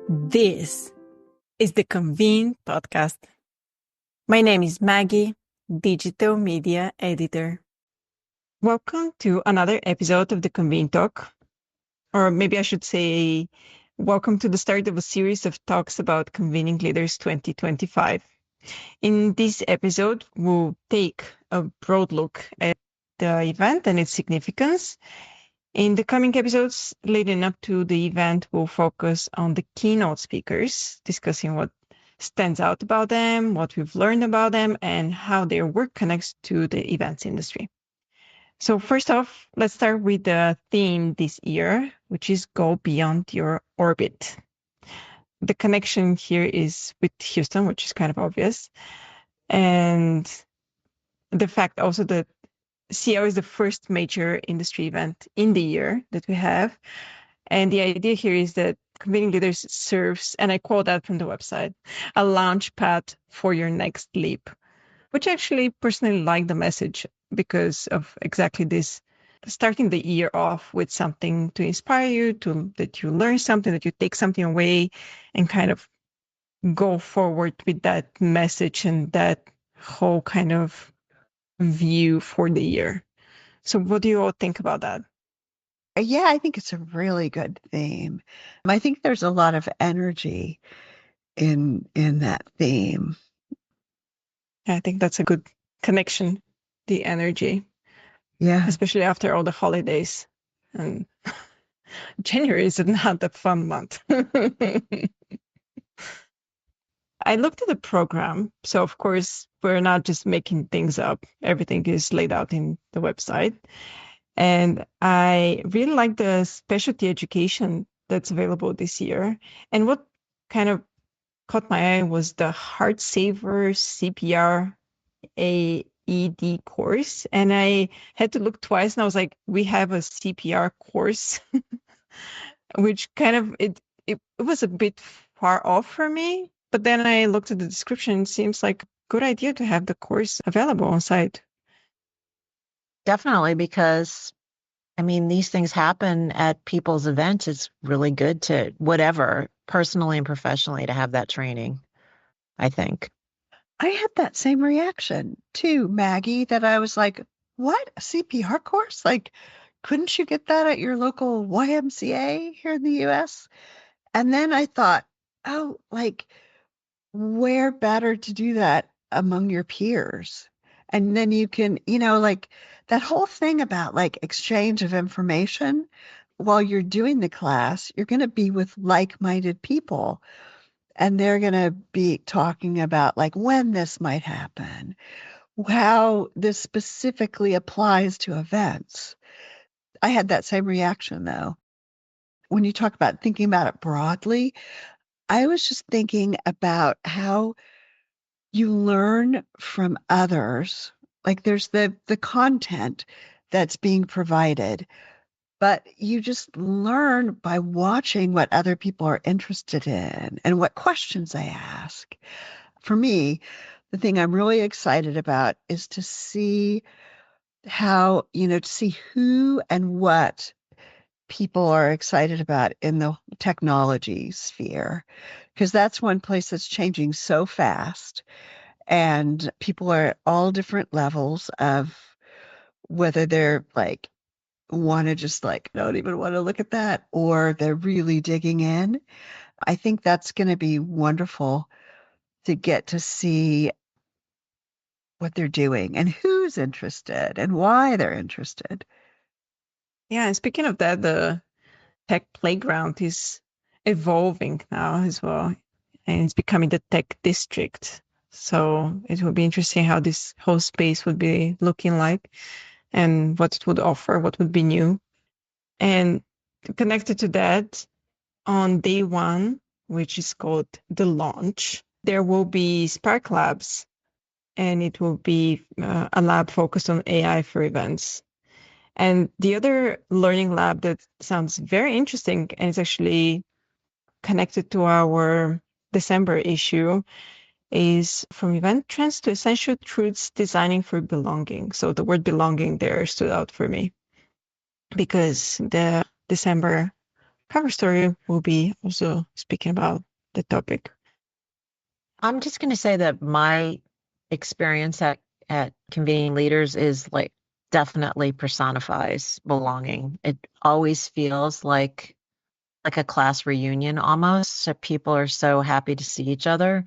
This is the Convene podcast. My name is Maggie, digital media editor. Welcome to another episode of the Convene Talk, or maybe I should say, welcome to the start of a series of talks about Convening Leaders 2025. In this episode, we'll take a broad look at the event and its significance. In the coming episodes leading up to the event, we'll focus on the keynote speakers, discussing what stands out about them, what we've learned about them, and how their work connects to the events industry. So first off, let's start with the theme this year, which is Go Beyond Your Orbit. The connection here is with Houston, which is kind of obvious. And the fact also that CO is the first major industry event in the year that we have. And the idea here is that Convening Leaders serves, and I quote that from the website, a launchpad for your next leap, which I actually personally like the message because of exactly this, starting the year off with something to inspire you, that you learn something, that you take something away and kind of go forward with that message and that whole kind of view for the year. So what do you all think about that? Yeah, I think it's a really good theme. I think there's a lot of energy in that theme. I think that's a good connection, the energy, Yeah. especially after all the holidays. And January is not a fun month. I looked at the program. So, of course, we're not just making things up. Everything is laid out in the website. And I really like the specialty education that's available this year. And what kind of caught my eye was the Heart Saver CPR AED course. And I had to look twice and I was like, we have a CPR course, which kind of, it was a bit far off for me. But then I looked at the description. It seems like a good idea to have the course available on site. Definitely, because these things happen at people's events. It's really good to whatever, personally and professionally, to have that training, I think. I had that same reaction too, Maggie, that I was like, what? A CPR course? Like, couldn't you get that at your local YMCA here in the US? And then I thought, oh, like, where better to do that among your peers? And then you can, like that whole thing about like exchange of information while you're doing the class, you're going to be with like-minded people and they're going to be talking about like when this might happen, how this specifically applies to events. I had that same reaction though. When you talk about thinking about it broadly, I was just thinking about how you learn from others. Like there's the content that's being provided, but you just learn by watching what other people are interested in and what questions they ask. For me, the thing I'm really excited about is to see how, to see who and what people are excited about in the technology sphere, because that's one place that's changing so fast. And people are at all different levels of whether they're like, want to just like, don't even want to look at that, or they're really digging in. I think that's going to be wonderful to get to see what they're doing and who's interested and why they're interested. Yeah, and speaking of that, the tech playground is evolving now as well, and it's becoming the tech district. So it will be interesting how this whole space would be looking like and what it would offer, what would be new. And connected to that, on day one, which is called the launch, there will be Spark Labs, and it will be a lab focused on AI for events. And the other learning lab that sounds very interesting and is actually connected to our December issue is From Event Trends to Essential Truths Designing for Belonging. So the word belonging there stood out for me because the December cover story will be also speaking about the topic. I'm just going to say that my experience at Convening Leaders is like definitely personifies belonging. It always feels like a class reunion almost. So people are so happy to see each other.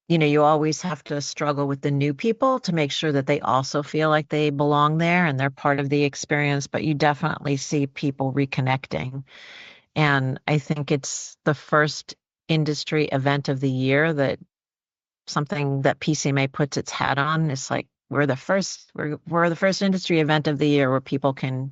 You know, you always have to struggle with the new people to make sure that they also feel like they belong there and they're part of the experience, but you definitely see people reconnecting. And I think it's the first industry event of the year that something that PCMA puts its hat on. It's like we're the first industry event of the year where people can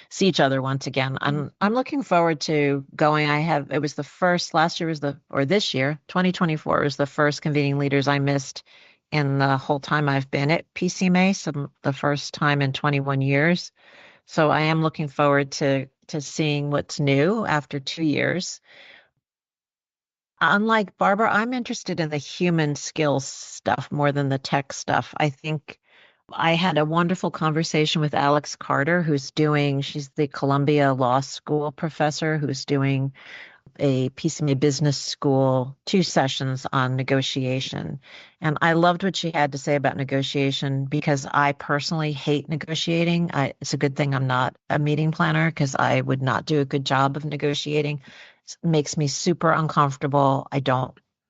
see each other once again. I'm looking forward to going. It was the first last year was this year, 2024 was the first Convening Leaders I missed in the whole time I've been at PCMA, so the first time in 21 years. So I am looking forward to seeing what's new after 2 years. Unlike Barbara, I'm interested in the human skills stuff more than the tech stuff. I think I had a wonderful conversation with Alex Carter, she's the Columbia Law School professor who's doing a PCMA Business School 2 sessions on negotiation. And I loved what she had to say about negotiation because I personally hate negotiating. It's a good thing I'm not a meeting planner because I would not do a good job of negotiating. It makes me super uncomfortable.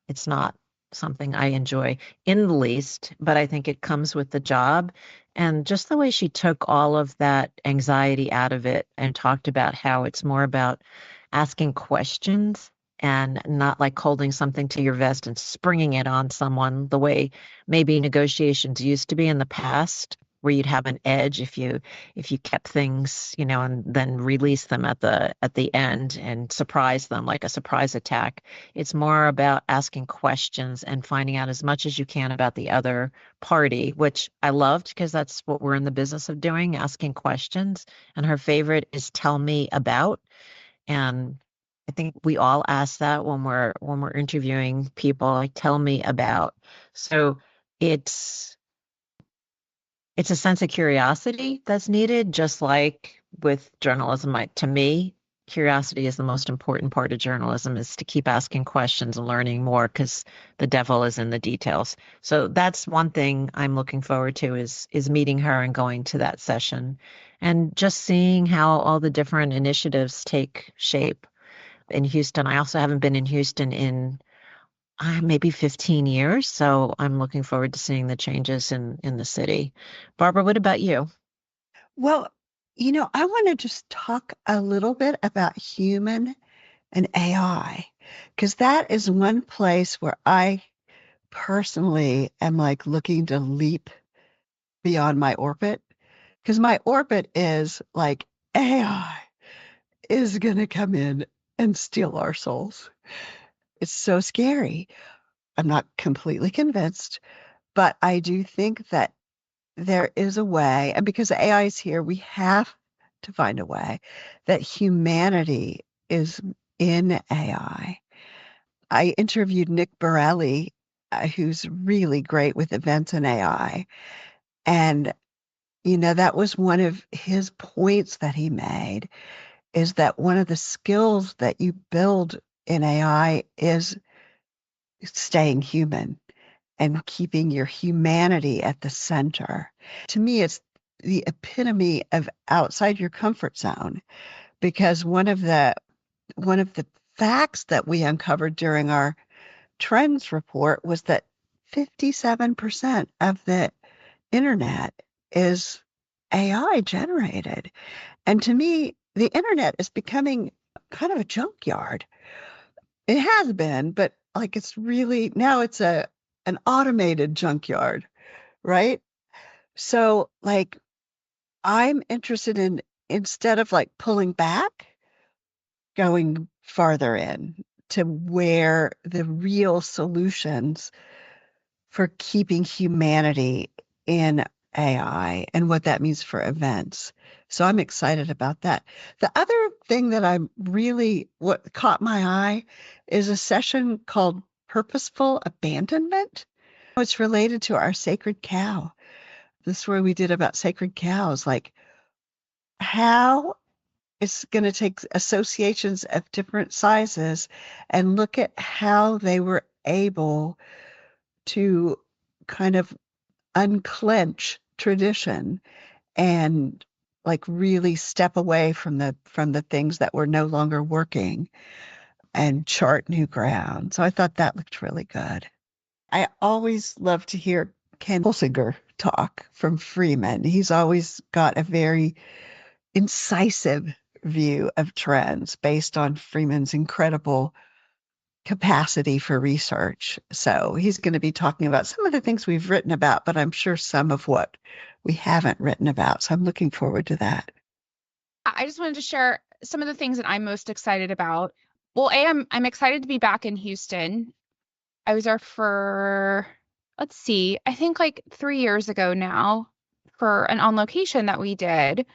It's not something I enjoy in the least, but I think it comes with the job. And just the way she took all of that anxiety out of it and talked about how it's more about asking questions and not like holding something to your vest and springing it on someone the way maybe negotiations used to be in the past, where you'd have an edge if you kept things, and then release them at the end and surprise them like a surprise attack. It's more about asking questions and finding out as much as you can about the other party, which I loved because that's what we're in the business of doing, asking questions. And her favorite is tell me about. And I think we all ask that when we're interviewing people, like tell me about. So it's a sense of curiosity that's needed, just like with journalism. To me, curiosity is the most important part of journalism, is to keep asking questions and learning more because the devil is in the details. So that's one thing I'm looking forward to is meeting her and going to that session and just seeing how all the different initiatives take shape in Houston. I also haven't been in Houston in maybe 15 years, so I'm looking forward to seeing the changes in the city. Barbara, what about you? Well, I want to just talk a little bit about human and AI, because that is one place where I personally am like looking to leap beyond my orbit, because my orbit is like AI is going to come in and steal our souls. It's so scary. I'm not completely convinced, but I do think that there is a way, and because AI is here, we have to find a way that humanity is in AI. I interviewed Nick Borelli, who's really great with events and AI. And, that was one of his points that he made, is that one of the skills that you build in AI is staying human and keeping your humanity at the center. To me, it's the epitome of outside your comfort zone, because one of the facts that we uncovered during our trends report was that 57% of the internet is AI generated. And to me, the internet is becoming kind of a junkyard. It has been, but like it's really now it's an automated junkyard, right? So like I'm interested in, instead of like pulling back, going farther in to where the real solutions for keeping humanity in AI and what that means for events. So I'm excited about that. The other thing that what caught my eye is a session called Purposeful Abandonment. It's related to our sacred cow. This is where we did about sacred cows. Like, how is going to take associations of different sizes and look at how they were able to kind of unclench tradition and like really step away from the things that were no longer working and chart new ground. So I thought that looked really good. I always love to hear Ken Holsinger talk from Freeman. He's always got a very incisive view of trends based on Freeman's incredible capacity for research. So he's going to be talking about some of the things we've written about, but I'm sure some of what we haven't written about. So I'm looking forward to that. I just wanted to share some of the things that I'm most excited about. Well, I'm excited to be back in Houston. I was there for, let's see, I think like 3 years ago now for an on location that we did,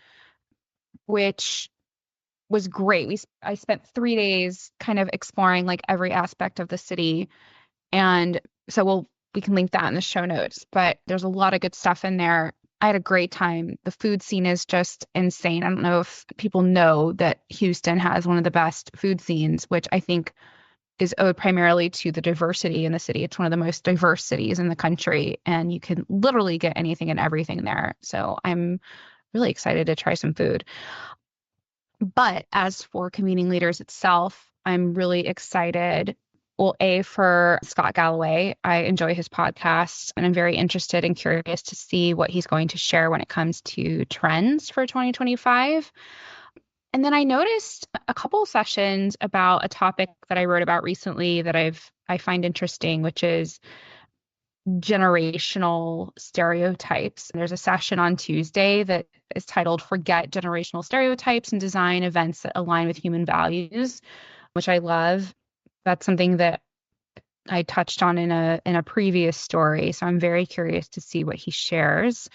which was great. I spent 3 days kind of exploring like every aspect of the city. And so we can link that in the show notes, but there's a lot of good stuff in there. I had a great time. The food scene is just insane. I don't know if people know that Houston has one of the best food scenes, which I think is owed primarily to the diversity in the city. It's one of the most diverse cities in the country, and you can literally get anything and everything there. So I'm really excited to try some food. But as for convening leaders itself, I'm really excited. Well, for Scott Galloway, I enjoy his podcast, and I'm very interested and curious to see what he's going to share when it comes to trends for 2025. And then I noticed a couple of sessions about a topic that I wrote about recently that I find interesting, which is generational stereotypes. There's a session on Tuesday that is titled Forget Generational Stereotypes and Design Events That Align with Human Values, which I love. That's something that I touched on in a previous story. So I'm very curious to see what he shares.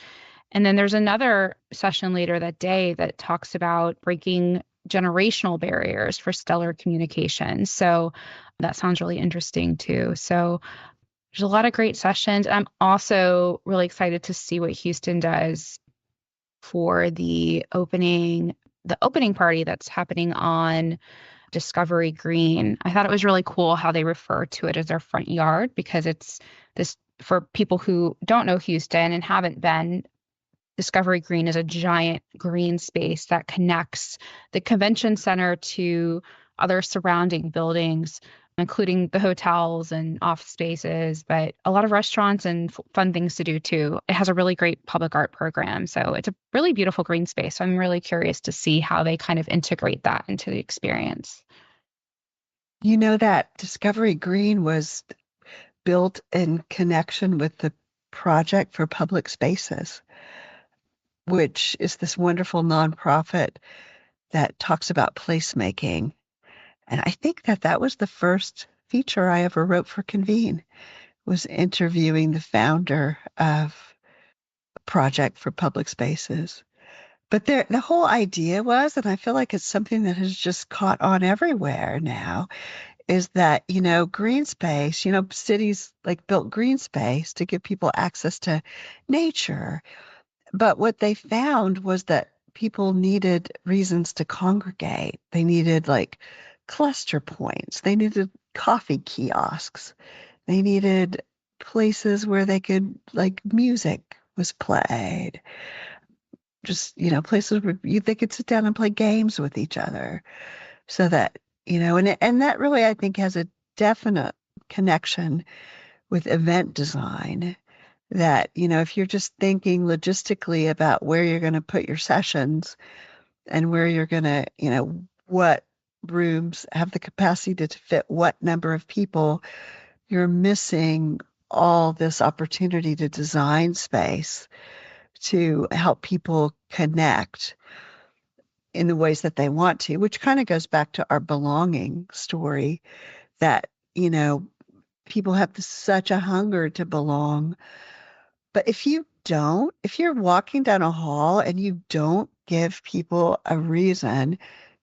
And then there's another session later that day that talks about breaking generational barriers for stellar communication. So that sounds really interesting too. So there's a lot of great sessions. I'm also really excited to see what Houston does for the opening party that's happening on Discovery Green. I thought it was really cool how they refer to it as their front yard, because it's this, for people who don't know Houston and haven't been, Discovery Green is a giant green space that connects the convention center to other surrounding buildings, including the hotels and office spaces, but a lot of restaurants and fun things to do too. It has a really great public art program. So it's a really beautiful green space. So I'm really curious to see how they kind of integrate that into the experience. You know that Discovery Green was built in connection with the Project for Public Spaces, which is this wonderful nonprofit that talks about placemaking. And I think that was the first feature I ever wrote for Convene, was interviewing the founder of Project for Public Spaces. But the whole idea was, and I feel like it's something that has just caught on everywhere now, is that, green space, cities like built green space to give people access to nature. But what they found was that people needed reasons to congregate. They needed like cluster points. They needed coffee kiosks. They needed places where they could, like, music was played. Just, places where they could sit down and play games with each other. So that, and that really, I think, has a definite connection with event design. That, if you're just thinking logistically about where you're going to put your sessions and where you're going to, what rooms have the capacity to fit what number of people, you're missing all this opportunity to design space to help people connect in the ways that they want to, which kind of goes back to our belonging story, that, people have such a hunger to belong. But if you're walking down a hall and you don't give people a reason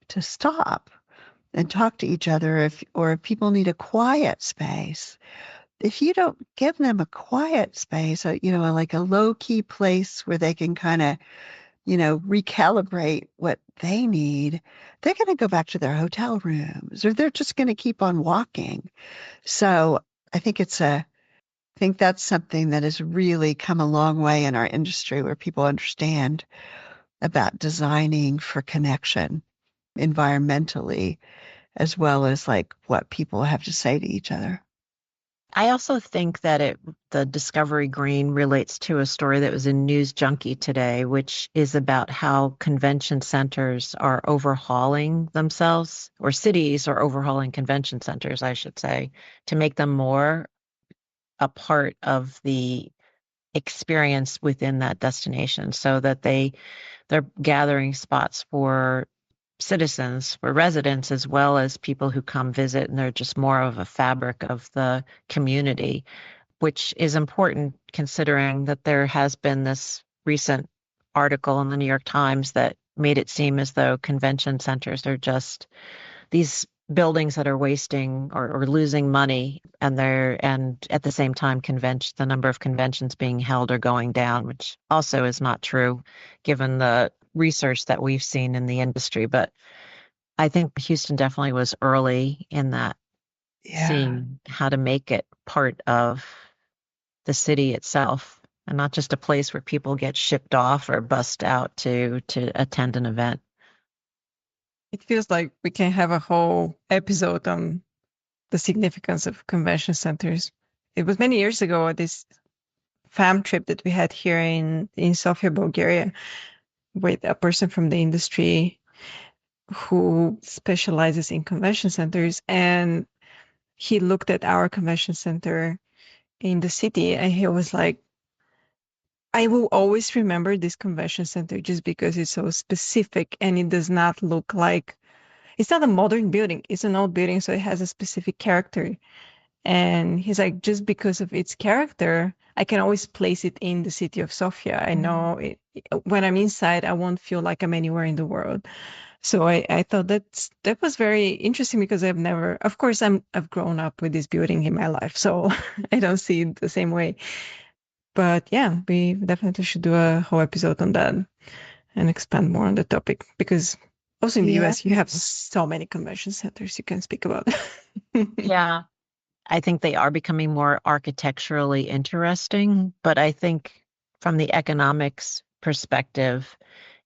to stop and talk to each other, or if people need a quiet space, if you don't give them a quiet space, like a low key place where they can kind of recalibrate what they need, they're going to go back to their hotel rooms or they're just going to keep on walking. So I think I think that's something that has really come a long way in our industry where people understand about designing for connection environmentally as well as like what people have to say to each other. I also think that the Discovery Green relates to a story that was in News Junkie today, which is about how convention centers are overhauling themselves, or cities are overhauling convention centers, I should say, to make them more a part of the experience within that destination, so that they're gathering spots for citizens, for residents, as well as people who come visit, and they're just more of a fabric of the community, which is important considering that there has been this recent article in the New York Times that made it seem as though convention centers are just these buildings that are wasting or losing money, and at the same time the number of conventions being held are going down, which also is not true given the research that we've seen in the industry. But I think Houston definitely was early in that, seeing how to make it part of the city itself and not just a place where people get shipped off or bussed out to attend an event. It feels like we can have a whole episode on the significance of convention centers. It was many years ago at this fam trip that we had here in Sofia, Bulgaria, with a person from the industry who specializes in convention centers. And he looked at our convention center in the city and he was like, I will always remember this convention center just because it's so specific and it does not look like, it's not a modern building. It's an old building, so it has a specific character. And he's like, just because of its character, I can always place it in the city of Sofia. I know when I'm inside, I won't feel like I'm anywhere in the world. So I thought that was very interesting because of course, I've grown up with this building in my life, so I don't see it the same way. But yeah, we definitely should do a whole episode on that and expand more on the topic, because also in the US, you have so many convention centers you can speak about. Yeah, I think they are becoming more architecturally interesting, but I think from the economics perspective,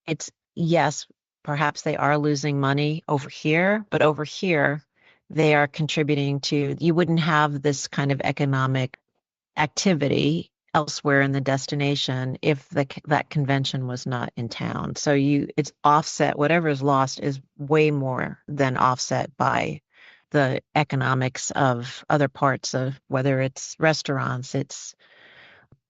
it's yes, perhaps they are losing money over here, but over here, they are contributing to, you wouldn't have this kind of economic activity elsewhere in the destination if that convention was not in town. So it's offset, whatever is lost is way more than offset by the economics of other parts of, whether it's restaurants, it's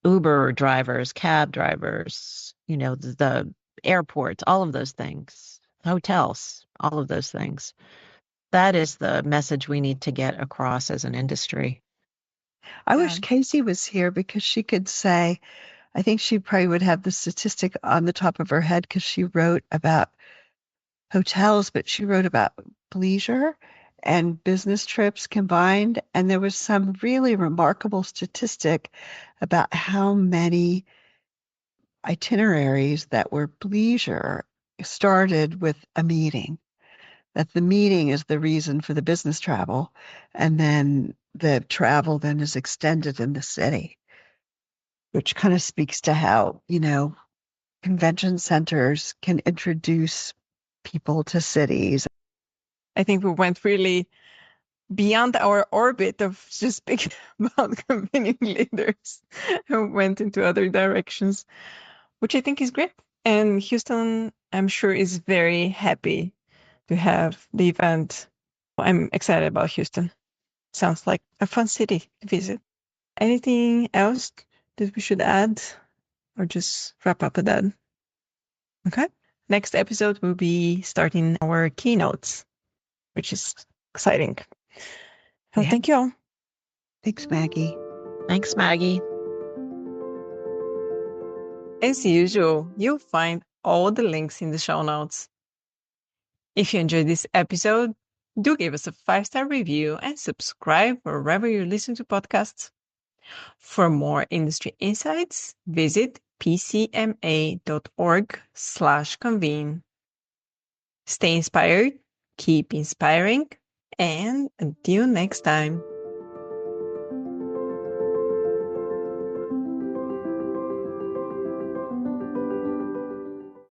Uber drivers, cab drivers, the airports, all of those things, hotels, all of those things. That is the message we need to get across as an industry. I wish Casey was here because she could say, I think she probably would have the statistic on the top of her head because she wrote about hotels, but she wrote about leisure and business trips combined. And there was some really remarkable statistic about how many itineraries that were leisure started with a meeting, that the meeting is the reason for the business travel. And then the travel then is extended in the city, which kind of speaks to how, convention centers can introduce people to cities. I think we went really beyond our orbit of just speaking about convening leaders and went into other directions, which I think is great. And Houston, I'm sure, is very happy to have the event. I'm excited about Houston. Sounds like a fun city to visit. Anything else that we should add or just wrap up with that? Okay. Next episode, we'll be starting our keynotes, which is exciting. Well, thank you all. Thanks, Maggie. Thanks, Maggie. As usual, you'll find all the links in the show notes. If you enjoyed this episode, do give us a 5-star review and subscribe wherever you listen to podcasts. For more industry insights, visit pcma.org/convene. Stay inspired, keep inspiring, and until next time.